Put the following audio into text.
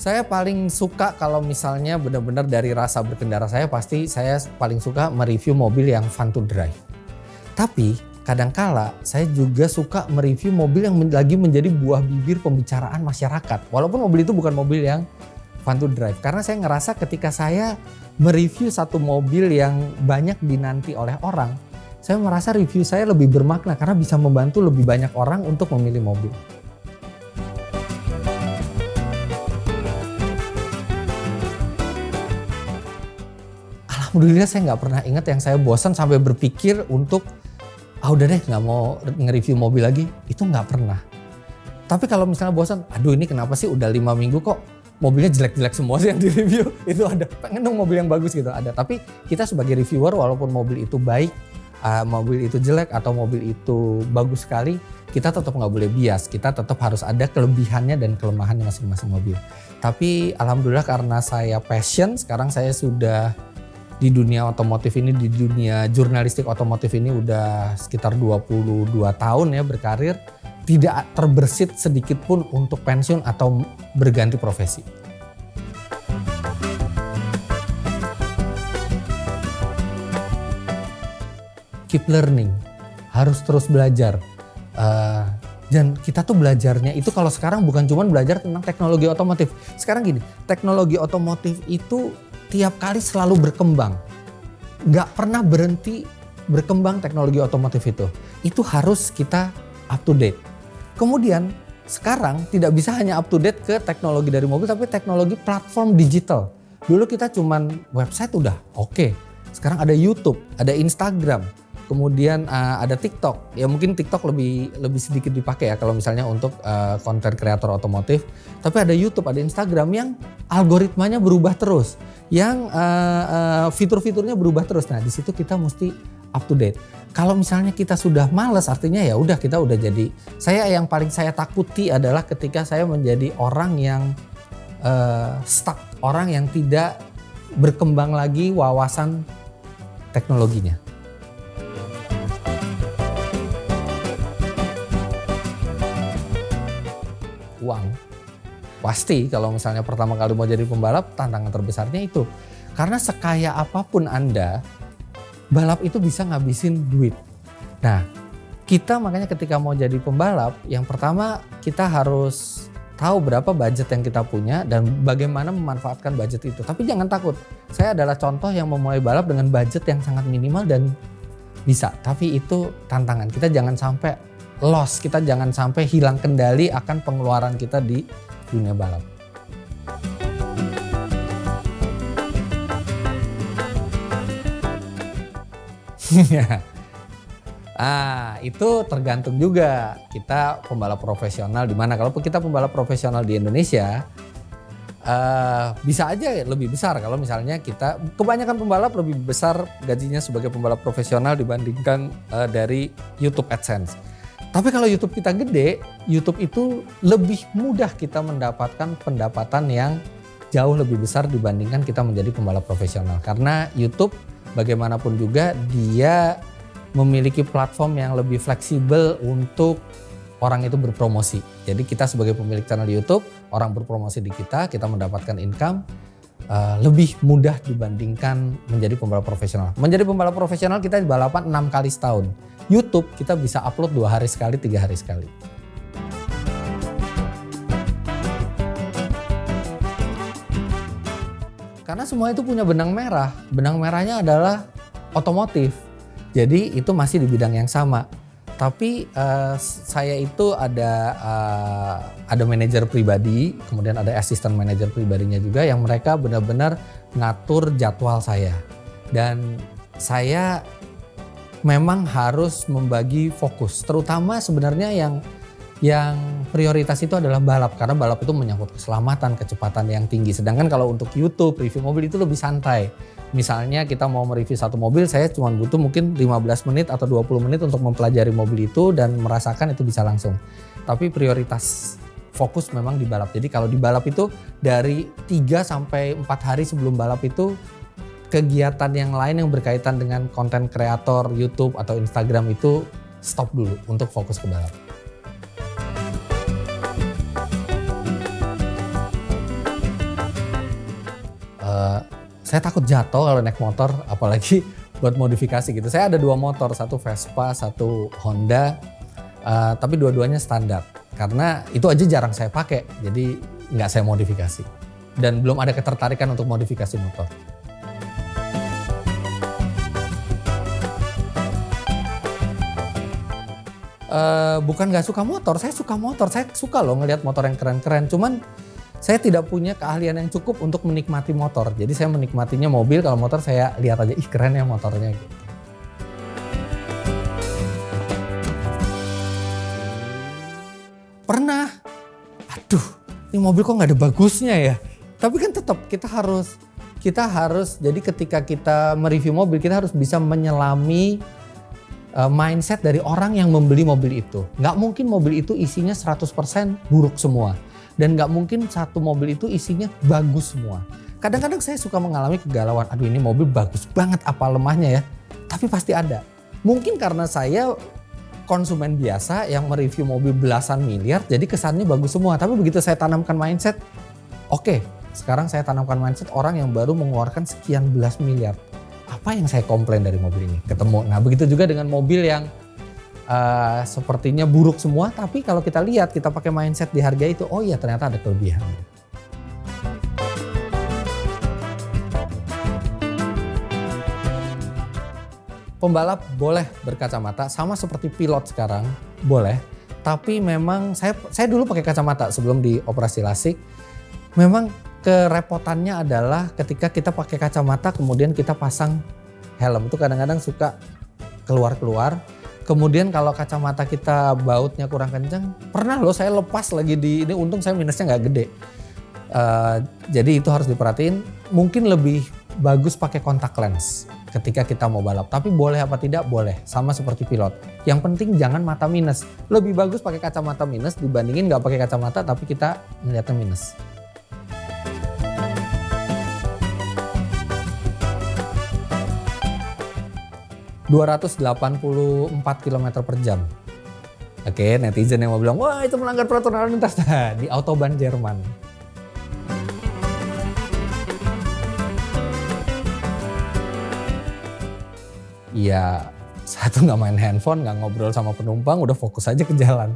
Saya paling suka kalau misalnya benar-benar dari rasa berkendara saya paling suka mereview mobil yang fun to drive. Tapi kadangkala saya juga suka mereview mobil yang lagi menjadi buah bibir pembicaraan masyarakat. Walaupun mobil itu bukan mobil yang fun to drive. Karena saya ngerasa ketika saya mereview satu mobil yang banyak dinanti oleh orang, saya merasa review saya lebih bermakna karena bisa membantu lebih banyak orang untuk memilih mobil. Alhamdulillah saya nggak pernah ingat yang saya bosan sampai berpikir untuk udah deh nggak mau nge-review mobil lagi, itu nggak pernah. Tapi kalau misalnya bosan, aduh ini kenapa sih udah 5 minggu kok mobilnya jelek-jelek semua sih yang di-review, itu ada, pengen dong mobil yang bagus gitu, ada. Tapi kita sebagai reviewer walaupun mobil itu baik, mobil itu jelek atau mobil itu bagus sekali, kita tetap nggak boleh bias, kita tetap harus ada kelebihannya dan kelemahannya masing-masing mobil. Tapi alhamdulillah karena saya passion, sekarang saya sudah di dunia otomotif ini, di dunia jurnalistik otomotif ini udah sekitar 22 tahun ya berkarir, tidak terbersit sedikit pun untuk pensiun atau berganti profesi. Keep learning, harus terus belajar. Dan kita tuh belajarnya itu kalau sekarang bukan cuma belajar tentang teknologi otomotif. Sekarang gini, teknologi otomotif itu tiap kali selalu berkembang. Nggak pernah berhenti berkembang teknologi otomotif itu. Itu harus kita up to date. Kemudian sekarang tidak bisa hanya up to date ke teknologi dari mobil, tapi teknologi platform digital. Dulu kita cuman website udah oke. Sekarang ada YouTube, ada Instagram, kemudian ada TikTok. Ya mungkin TikTok lebih sedikit dipakai ya kalau misalnya untuk konten kreator otomotif. Tapi ada YouTube, ada Instagram yang algoritmanya berubah terus, yang fitur-fiturnya berubah terus. Nah di situ kita mesti up to date. Kalau misalnya kita sudah malas, artinya ya udah kita udah jadi. Yang paling saya takuti adalah ketika saya menjadi orang yang stuck, orang yang tidak berkembang lagi wawasan teknologinya. Uang. Pasti kalau misalnya pertama kali mau jadi pembalap, tantangan terbesarnya itu. Karena sekaya apapun Anda, balap itu bisa ngabisin duit. Nah, kita makanya ketika mau jadi pembalap, yang pertama kita harus tahu berapa budget yang kita punya dan bagaimana memanfaatkan budget itu. Tapi jangan takut, saya adalah contoh yang memulai balap dengan budget yang sangat minimal dan bisa. Tapi itu tantangan, kita jangan sampai loss, kita jangan sampai hilang kendali akan pengeluaran kita di dunia balap. Itu tergantung juga kita pembalap profesional di mana. Kalau kita pembalap profesional di Indonesia, bisa aja lebih besar kalau misalnya kebanyakan pembalap lebih besar gajinya sebagai pembalap profesional dibandingkan dari YouTube AdSense. Tapi kalau YouTube kita gede, YouTube itu lebih mudah kita mendapatkan pendapatan yang jauh lebih besar dibandingkan kita menjadi pembalap profesional. Karena YouTube bagaimanapun juga dia memiliki platform yang lebih fleksibel untuk orang itu berpromosi. Jadi kita sebagai pemilik channel YouTube, orang berpromosi di kita mendapatkan income lebih mudah dibandingkan menjadi pembalap profesional. Menjadi pembalap profesional kita balapan 6 kali setahun. YouTube kita bisa upload 2 hari sekali, 3 hari sekali. Karena semua itu punya benang merah. Benang merahnya adalah otomotif. Jadi itu masih di bidang yang sama. Tapi saya itu ada manajer pribadi, kemudian ada asisten manajer pribadinya juga yang mereka benar-benar ngatur jadwal saya. Dan saya memang harus membagi fokus, terutama sebenarnya yang prioritas itu adalah balap, karena balap itu menyangkut keselamatan, kecepatan yang tinggi. Sedangkan kalau untuk YouTube, review mobil itu lebih santai. Misalnya kita mau mereview satu mobil, saya cuma butuh mungkin 15 menit atau 20 menit untuk mempelajari mobil itu dan merasakan itu bisa langsung. Tapi prioritas fokus memang di balap. Jadi kalau di balap itu dari 3 sampai 4 hari sebelum balap itu kegiatan yang lain yang berkaitan dengan konten kreator YouTube atau Instagram itu stop dulu untuk fokus ke balap. Saya takut jatuh kalau naik motor, apalagi buat modifikasi gitu. Saya ada 2 motor, satu Vespa, satu Honda, tapi dua-duanya standar. Karena itu aja jarang saya pakai, jadi nggak saya modifikasi. Dan belum ada ketertarikan untuk modifikasi motor. Bukan nggak suka motor, saya suka loh ngelihat motor yang keren-keren. Cuman saya tidak punya keahlian yang cukup untuk menikmati motor. Jadi saya menikmatinya mobil, kalau motor saya lihat aja, ih keren ya motornya gitu. Pernah, aduh ini mobil kok nggak ada bagusnya ya. Tapi kan tetap kita harus jadi ketika kita mereview mobil kita harus bisa menyelami mindset dari orang yang membeli mobil itu. Nggak mungkin mobil itu isinya 100% buruk semua. Dan nggak mungkin satu mobil itu isinya bagus semua. Kadang-kadang saya suka mengalami kegalauan, aduh ini mobil bagus banget apa lemahnya ya. Tapi pasti ada. Mungkin karena saya konsumen biasa yang mereview mobil belasan miliar, jadi kesannya bagus semua. Tapi begitu saya tanamkan mindset, oke, sekarang saya tanamkan mindset orang yang baru mengeluarkan sekian belas miliar. Apa yang saya komplain dari mobil ini? Ketemu. Nah begitu juga dengan mobil yang sepertinya buruk semua, tapi kalau kita lihat, kita pakai mindset di harga itu, oh iya ternyata ada kelebihan. Pembalap boleh berkacamata, sama seperti pilot sekarang, boleh. Tapi memang saya dulu pakai kacamata sebelum di operasi LASIK. Memang kerepotannya adalah ketika kita pakai kacamata kemudian kita pasang helm, itu kadang-kadang suka keluar-keluar. Kemudian kalau kacamata kita bautnya kurang kencang, pernah loh saya lepas lagi ini untung saya minusnya nggak gede. Jadi itu harus diperhatiin. Mungkin lebih bagus pakai kontak lens ketika kita mau balap. Tapi boleh apa tidak? Boleh. Sama seperti pilot. Yang penting jangan mata minus. Lebih bagus pakai kacamata minus dibandingin nggak pakai kacamata tapi kita ngeliatnya minus. ...284 km per jam. Oke, netizen yang mau bilang, wah itu melanggar peraturan lalu lintas. Nah, di Autobahn Jerman. Iya, satu nggak main handphone, nggak ngobrol sama penumpang, udah fokus aja ke jalan.